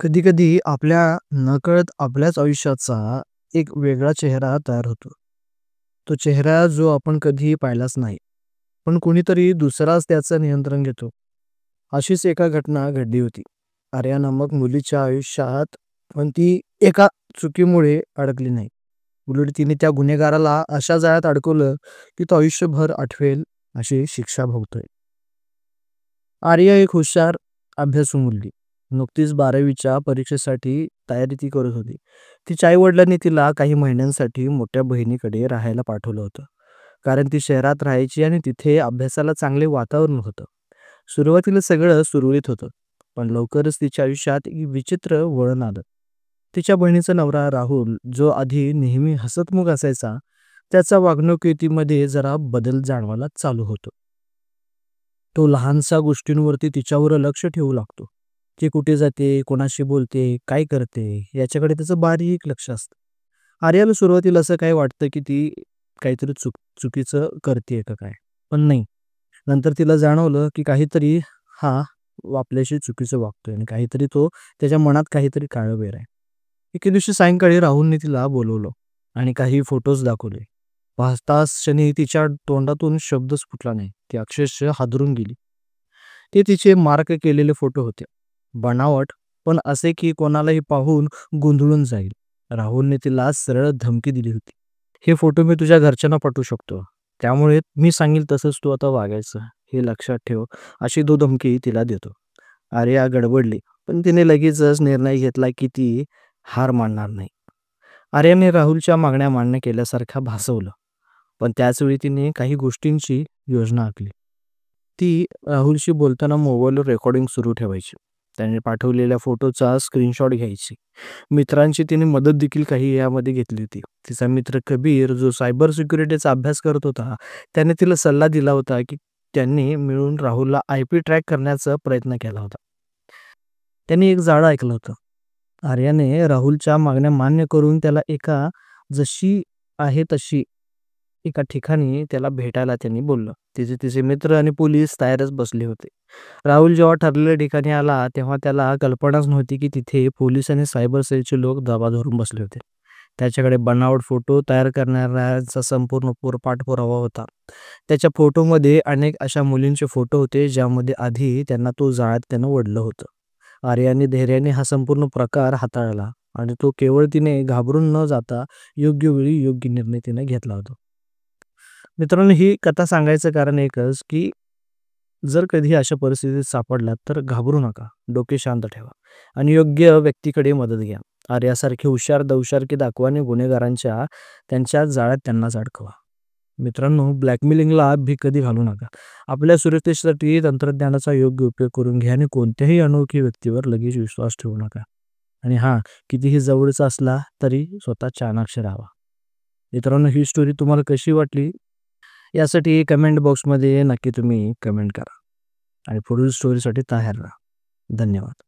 कधी-कधी आपल्या नकळत आपल्याच आयुष्याचा एक वेगळा चेहरा तयार होतो. तो चेहरा जो आपण कधीही पाहिलाच नाही. पण कुणीतरी दुसराच त्याचं नियंत्रण घेतो. अशीच एका घटना घडली होती. आर्या नामक मुलीच्या आयुष्यात. पण ती एका चुकीमुळे अडकली नाही. उलट तिने त्या गुन्हेगाराला अशा जाळ्यात अडकवलं, की तो आयुष्यभर आठवेल अशी शिक्षा भोगतोय. आर्या एक हुशार, अभ्यासू मुलगी. नुकतीच 12वीच्या परीक्षेसाठी तयारी ती करत होती. तिच्या आई-वडिलांनी तिला काही महिन्यांसाठी मोठ्या बहिणीकडे राहायला पाठवलं होतं. कारण ती शहरात राहायची आणि तिथे अभ्यासाला चांगले वातावरण होतं. सुरुवातीला सगळं सुरळीत होतं. पण लवकरच तिच्या आयुष्यात एक विचित्र वळण आलं. तिच्या बहिणीचा नवरा राहुल, जो आधी नेहमी हसतमुख असायचा, त्याचा वागणुकीमध्ये जरा बदल जाणवायला चालू होतो. तो लहानशा गोष्टींवरती तिच्यावर लक्ष ठेवू लागतो. ती कुठे जाते, कोणाशी बोलते, काय करते, याच्याकडे त्याचं बारीक लक्ष असतं. आर्याला सुरुवातीला असं काय वाटतं, की ती काहीतरी चुकीचं करते का काय? पण नाही. नंतर तिला जाणवलं, की काहीतरी हा आपल्याशी चुकीचं वागतोय आणि काहीतरी तो त्याच्या मनात काहीतरी काळबेर आहे. एके दिवशी सायंकाळी राहुलने तिला बोलवलं आणि काही फोटोज दाखवले. पाहताच क्षणी तिच्या तोंडातून शब्दच फुटला नाही. ती अक्षरशः हादरून गेली. ते तिचे मार्क केलेले फोटो होते. बनावट, पण असे की कोणालाही पाहून गोंधळून जाईल. राहुलने तिला सरळ धमकी दिली होती. "हे फोटो मी तुझ्या घरच्यांना पाठवू शकतो. त्यामुळे मी सांगेल तसंच तू आता वागायचं. हे लक्षात ठेव." अशी तो धमकी तिला देतो. आर्या गडबडली, पण तिने लगेचच निर्णय घेतला की ती हार मानणार नाही. आर्याने राहुलच्या मागण्या मान्य केल्यासारखं भासवलं. पण त्याचवेळी तिने काही गोष्टींची योजना आखली. ती राहुलशी बोलताना मोबाईलवर रेकॉर्डिंग सुरू ठेवायची. त्याने पाठवलेल्या फोटोचा स्क्रीनशॉट घ्यायची. मित्रांची तिने मदत देखील काही यामध्ये घेतली होती. तिचा मित्र कबीर, जो सायबर सिक्युरिटीचा अभ्यास करत होता, त्याने तिला सल्ला दिला होता की त्यांनी मिळून राहुलला IP ट्रॅक करण्याचा प्रयत्न केला होता. त्यांनी एक जाळं ऐकलं होतं. आर्याने राहुलच्या मागण्या मान्य करून त्याला जशी आहे तशी एका ठिकाणी त्याला भेटायला त्यांनी बोललं. तिचे मित्र आणि पोलीस तयारच बसले होते. राहुल जेव्हा ठरलेल्या ठिकाणी आला, तेव्हा त्याला कल्पनाच नव्हती की तिथे पोलीस आणि सायबर सेलचे लोक दबा धरून बसले होते. त्याच्याकडे बनावट फोटो तयार करणाऱ्यांचा संपूर्ण पाठपुरावा होता. त्याच्या फोटोमध्ये अनेक अशा मुलींचे फोटो होते, ज्यामध्ये आधी त्यांना तो जाळ्यात त्यानं ओढलं होतं. आर्याने धैर्याने हा संपूर्ण प्रकार हाताळला आणि तो केवळ तिने घाबरून न जाता योग्य वेळी योग्य निर्णय तिने घेतला होता. मित्रांनो, ही कथा सांगायचं कारण एकच, की जर कधी अशा परिस्थितीत सापडलात तर घाबरू नका. डोके शांत ठेवा आणि योग्य व्यक्तीकडे मदत घ्या. आर्यासारखी हुशारकी दाखवा आणि गुन्हेगारांच्या त्यांच्या जाळ्यात त्यांनाच अडकवा. मित्रांनो, ब्लॅकमेलिंगला भीक कधी घालू नका. आपल्या सुरक्षेसाठी तंत्रज्ञानाचा योग्य उपयोग करून घ्या आणि कोणत्याही अनोळखी व्यक्तीवर लगेच विश्वास ठेवू नका. आणि हां, कितीही जवळचा असला तरी स्वतः चाणाक्ष राहावा. मित्रांनो, ही स्टोरी तुम्हाला कशी वाटली यासाठी कमेंट बॉक्समध्ये नक्की तुम्ही कमेंट करा आणि पुढील स्टोरीसाठी तयार राहा. धन्यवाद.